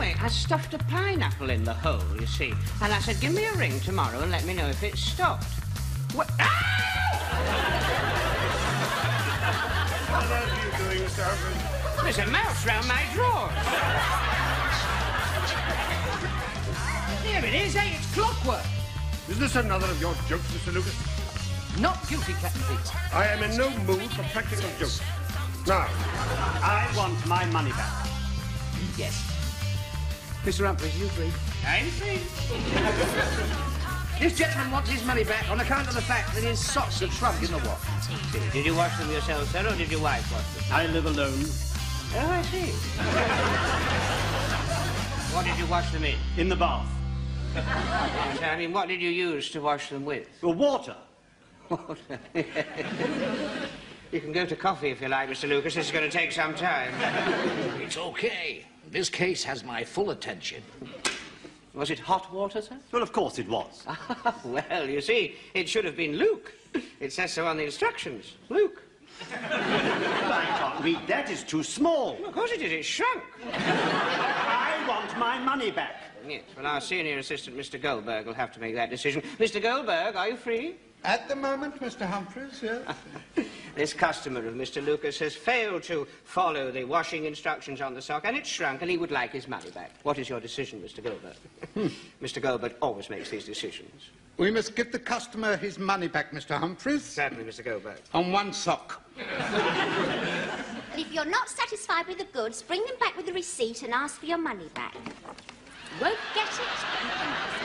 annoying. I stuffed a pineapple in the hole, you see. And I said, give me a ring tomorrow and let me know if it's stopped. What? Ah! What are you doing, Mr. Humphries? There's a mouse round my drawers. Here it is, eh? It's clockwork. Is this another of your jokes, Mr. Lucas? Not guilty, Captain Pete. I am in no mood for practical jokes. Now, I want my money back. Yes. Mr. Humphries, you free? I'm free. This gentleman wants his money back on account of the fact that his socks have shrunk in the wash. Did you wash them yourself, sir, or did your wife wash them? I live alone. Oh, I see. What did you wash them in? In the bath. I mean, what did you use to wash them with? Well, water. You can go to coffee if you like, Mr. Lucas. This is going to take some time. It's okay. This case has my full attention. Was it hot water, sir? Well, of course it was. Well, you see, it should have been Luke. It says so on the instructions. Luke. I can't read that. It's too small. Well, of course it is. It's shrunk. I want my money back. Yes, well, our senior assistant, Mr. Goldberg, will have to make that decision. Mr. Goldberg, are you free? At the moment, Mr. Humphries, yes. This customer of Mr. Lucas has failed to follow the washing instructions on the sock, and it's shrunk, and he would like his money back. What is your decision, Mr. Goldberg? Mr. Goldberg always makes these decisions. We must give the customer his money back, Mr. Humphries. Certainly, Mr. Goldberg. On one sock. And if you're not satisfied with the goods, bring them back with the receipt and ask for your money back. You won't get it, but you can ask.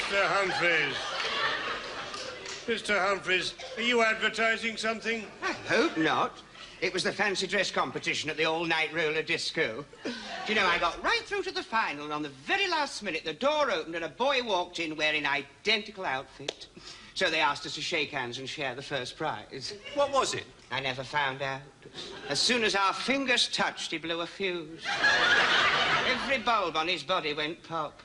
Mr. Humphries. Mr. Humphries, are you advertising something? I hope not. It was the fancy dress competition at the all-night roller disco. Do you know, I got right through to the final, and on the very last minute, the door opened and a boy walked in wearing an identical outfit. So they asked us to shake hands and share the first prize. What was it? I never found out. As soon as our fingers touched, he blew a fuse. Every bulb on his body went pop.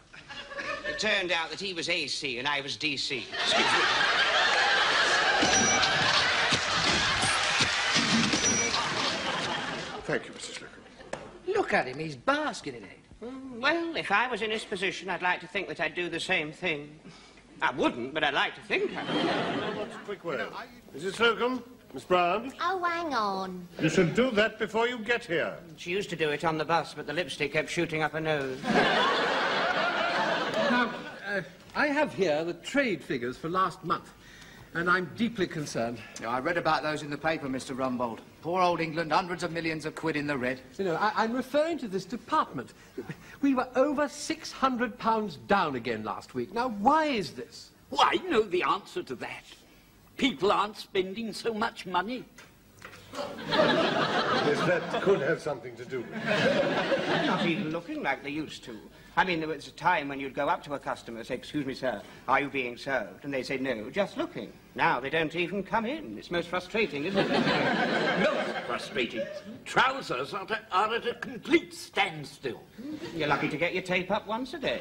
It turned out that he was AC and I was DC. Excuse me. Thank you, Mrs. Slocum. Look at him, he's basking in it. Well, if I was in his position, I'd like to think that I'd do the same thing. I wouldn't, but I'd like to think I would. What's a quick word? Mrs. Slocum? Miss Brown? Oh, hang on. You should do that before you get here. She used to do it on the bus, but the lipstick kept shooting up her nose. Now, I have here the trade figures for last month, and I'm deeply concerned. Yeah, I read about those in the paper, Mr. Rumbold. Poor old England, hundreds of millions of quid in the red. You know, I'm referring to this department. We were over £600 down again last week. Now, why is this? Well, I know the answer to that. People aren't spending so much money. Yes, that could have something to do with it. They're not even looking like they used to. I mean, there was a time when you'd go up to a customer and say, excuse me, sir, are you being served? And they'd say, no, just looking. Now they don't even come in. It's most frustrating, isn't it? Most frustrating. Trousers are at a complete standstill. You're lucky to get your tape up once a day.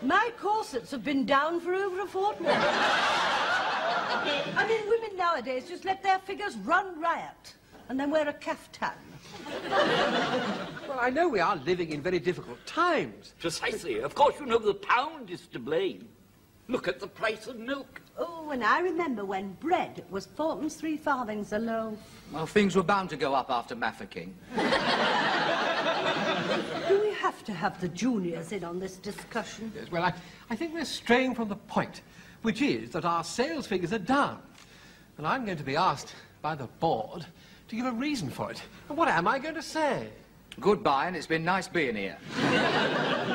My corsets have been down for over a fortnight. I mean, women nowadays just let their figures run riot and then wear a caftan. Well, I know we are living in very difficult times. Precisely. Of course, you know the pound is to blame. Look at the price of milk. Oh, and I remember when bread was 4 and 3 farthings a loaf. Well, things were bound to go up after Mafeking. Do we have to have the juniors in on this discussion? Yes, well, I think we're straying from the point, which is that our sales figures are down. And I'm going to be asked by the board to give a reason for it. And what am I going to say? Goodbye, and it's been nice being here.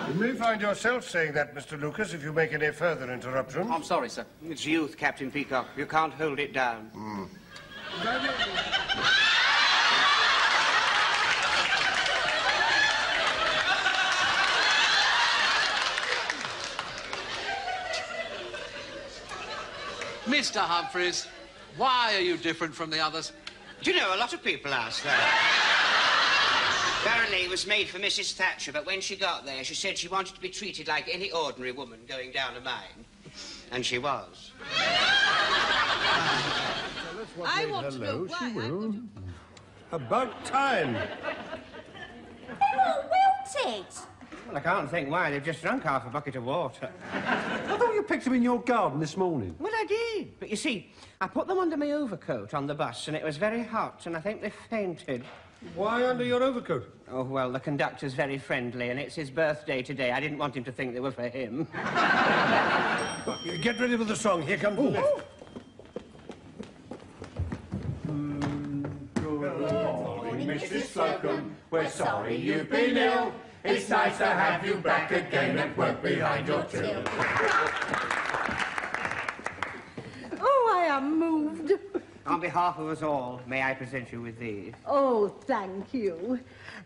You may find yourself saying that, Mr. Lucas, if you make any further interruptions. I'm sorry, sir. It's youth, Captain Peacock. You can't hold it down. Mr. Humphries, why are you different from the others? Do you know, a lot of people ask that. Apparently, it was made for Mrs. Thatcher, but when she got there, she said she wanted to be treated like any ordinary woman going down a mine. And she was. I want to know why. She will. About time. Oh, wilted! Well, I can't think why. They've just drunk half a bucket of water. I thought you picked them in your garden this morning. Well, I did. But you see, I put them under my overcoat on the bus, and it was very hot, and I think they fainted. Why under your overcoat? Oh, well, the conductor's very friendly, and it's his birthday today. I didn't want him to think they were for him. Get ready for the song. Here comes the lift. Mrs. Slocum, we're sorry you've been ill. It's nice to have you back again and work behind your till. Oh, I am moved. On behalf of us all, may I present you with these? Oh, thank you.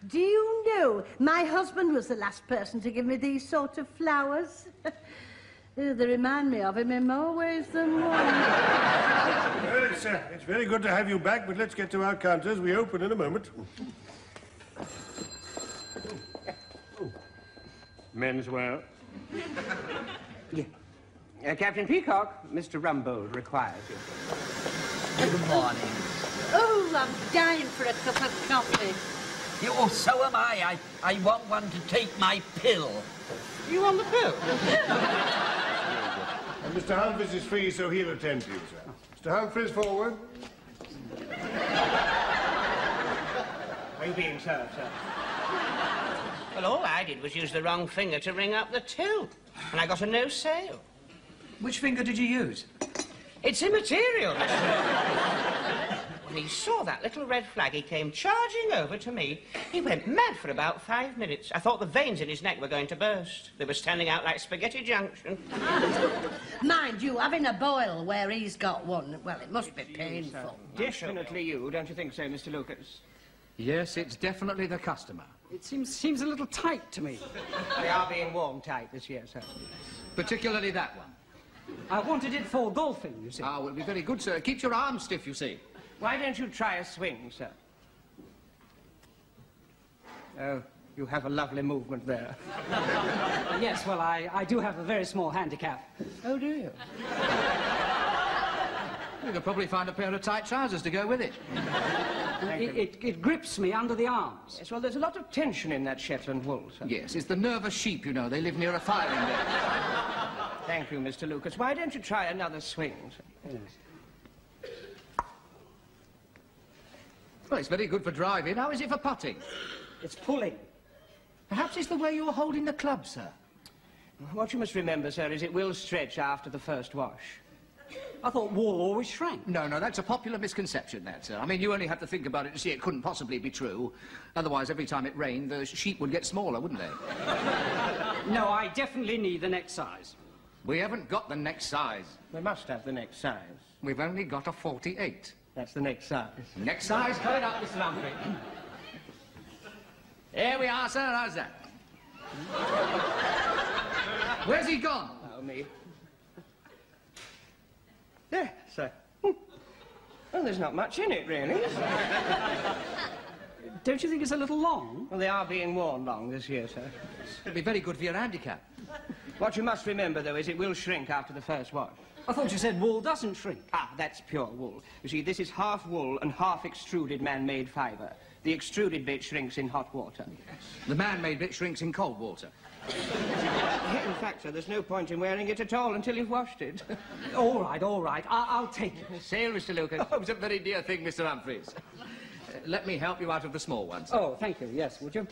Do you know, my husband was the last person to give me these sort of flowers. They remind me of him in more ways than one. Well, it's very good to have you back, but let's get to our counters. We open in a moment. Menswear. Yeah. Captain Peacock, Mr. Rumbold requires you. Good morning. Oh, I'm dying for a cup of coffee. Oh, so am I. I want one to take my pill. You on the pill? And Mr. Humphries is free, so he'll attend to you, sir. Mr. Humphries, forward. Are you being served, sir? Well, all I did was use the wrong finger to ring up the till, and I got a no sale. Which finger did you use? It's immaterial. When he saw that little red flag, he came charging over to me. He went mad for about 5 minutes. I thought the veins in his neck were going to burst. They were standing out like Spaghetti Junction. Mind you, having a boil where he's got one, well, it must be painful. Definitely you, don't you think so, Mr. Lucas? Yes, it's definitely the customer. It seems a little tight to me. They are being worn tight this year, sir. Particularly that one. I wanted it for golfing, you see. Ah, will be very good, sir. It keeps your arms stiff, you see. Why don't you try a swing, sir? Oh, you have a lovely movement there. Yes, well, I do have a very small handicap. Oh, do you? You could probably find a pair of tight trousers to go with it. It grips me under the arms. Yes, well, there's a lot of tension in that Shetland wool, sir. Yes, it's the nervous sheep, you know. They live near a firing range. Thank you, Mr. Lucas. Why don't you try another swing, sir? Yes. Well, it's very good for driving. How is it for putting? It's pulling. Perhaps it's the way you're holding the club, sir. What you must remember, sir, is it will stretch after the first wash. I thought wool always shrank. No, that's a popular misconception, that, sir. I mean, you only have to think about it to see it couldn't possibly be true. Otherwise, every time it rained, the sheep would get smaller, wouldn't they? No, I definitely need the next size. We haven't got the next size. We must have the next size. We've only got a 48. That's the next size. Next size, cut it up, Mr. Humphrey. Here we are, sir. How's that? Where's he gone? Oh, me. There, sir. Well, there's not much in it, really. Don't you think it's a little long? Well, they are being worn long this year, sir. It'll be very good for your handicap. What you must remember, though, is it will shrink after the first wash. I thought you said wool doesn't shrink. Ah, that's pure wool. You see, this is half wool and half extruded man-made fibre. The extruded bit shrinks in hot water. The man-made bit shrinks in cold water. In fact, sir, there's no point in wearing it at all until you've washed it. All right. I'll take it. Sail, Mr. Lucas. Oh, it's a very dear thing, Mr. Humphries. Let me help you out of the small ones. Oh, thank you. Yes, would you?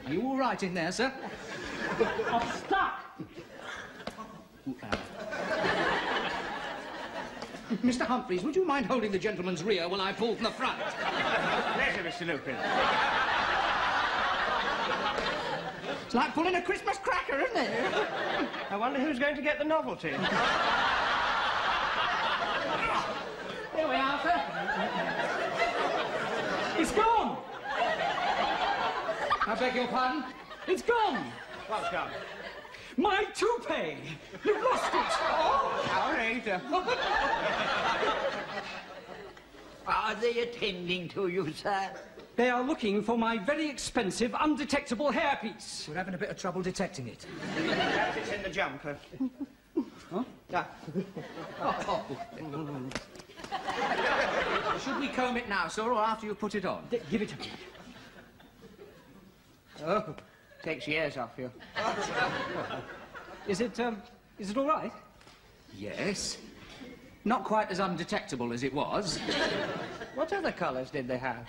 Are you all right in there, sir? I'm stuck. Mr. Humphries, would you mind holding the gentleman's rear while I pull from the front? Pleasure, Mr. Lucas. It's like pulling a Christmas cracker, isn't it? I wonder who's going to get the novelty. Here we are, sir. It's gone. I beg your pardon? It's gone. What's gone? My toupee. You've lost it. Oh, how later. Are they attending to you, sir? They are looking for my very expensive, undetectable hairpiece. We're having a bit of trouble detecting it. Perhaps it's in the jumper. Huh? Should we comb it now, sir, or after you put it on? Give it to me. Oh, takes years off you. Is it all right? Yes. Not quite as undetectable as it was. What other colours did they have?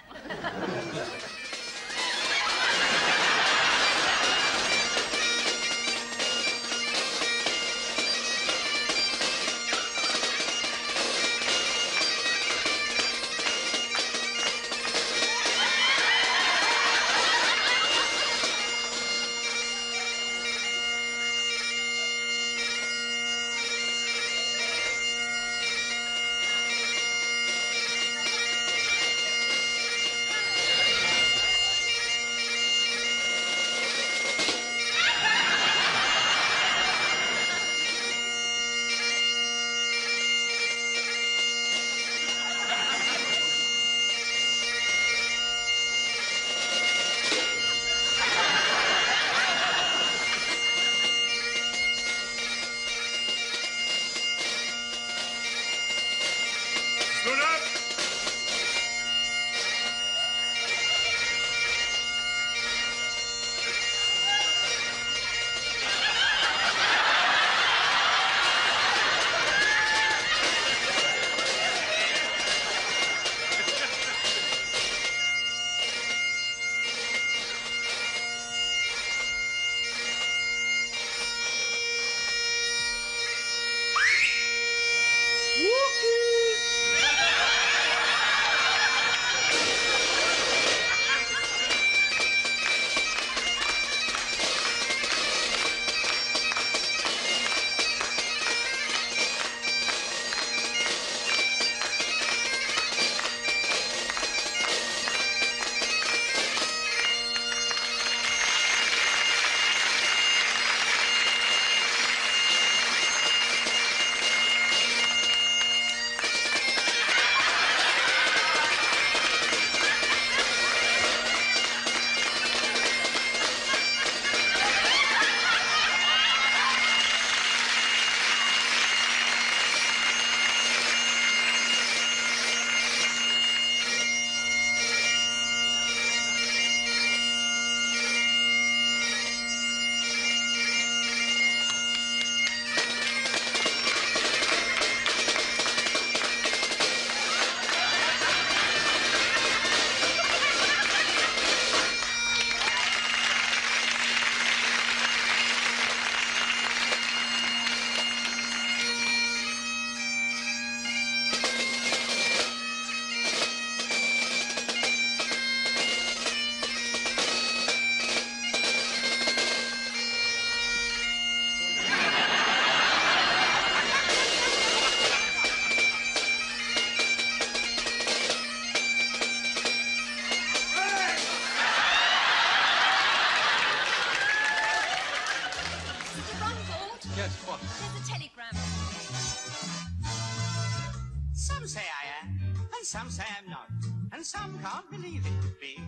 Some say I am, and some say I'm not, and some can't believe it could be.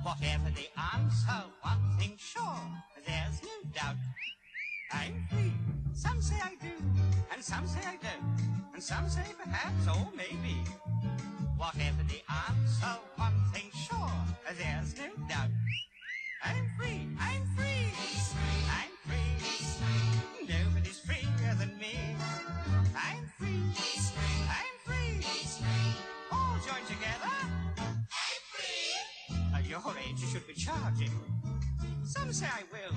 Whatever the answer, one thing's sure, there's no doubt. I'm free. Some say I do, and some say I don't, and some say perhaps or maybe. Whatever the answer, one thing's sure, there's no doubt. I'm free, I'm free, I'm free. Nobody's freer than me. I'm free, I'm free. All joined together. I'm free. At your age, you should be charging. Some say I will,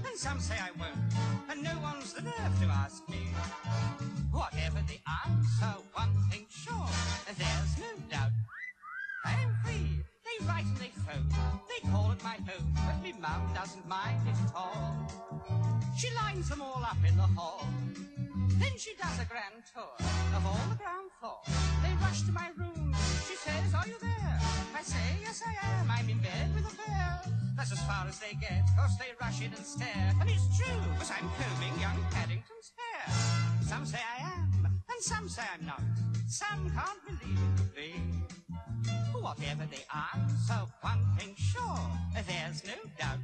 and some say I won't, and no one's the nerve to ask me. Whatever the answer, one thing's sure, there's no doubt. I'm free. They write and they phone, they call it my home, but me mum doesn't mind it at all. She lines them all up in the hall. Then she does a grand tour of all the ground floor. They rush to my room. She says, are you there? I say, yes I am. I'm in bed with a bear. That's as far as they get, cause they rush in and stare. And it's true, cause I'm combing young Paddington's hair. Some say I am, and some say I'm not. Some can't believe it be. Whatever the answer, one thing's sure, there's no doubt.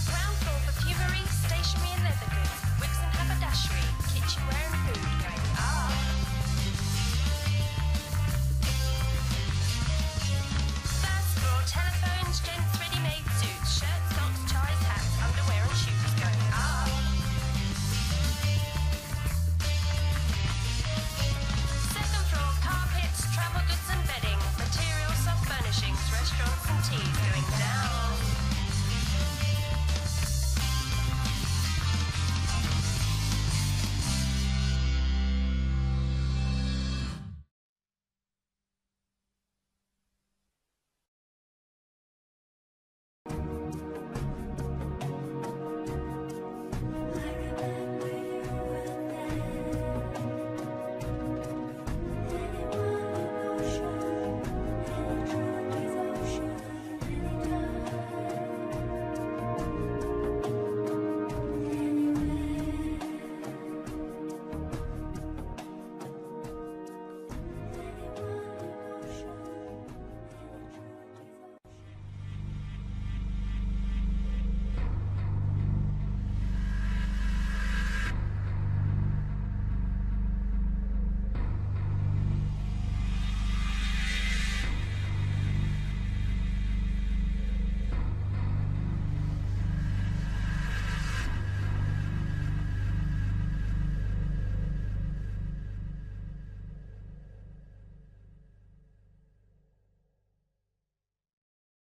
Ground floor perfumery, stationery and leather goods, wigs and haberdashery, kitchenware and food going up. First floor telephones, gents ready-made suits, shirts, socks, ties, hats, underwear and shoes going up. Second floor carpets, travel goods and bedding, materials, soft furnishings, restaurants and teas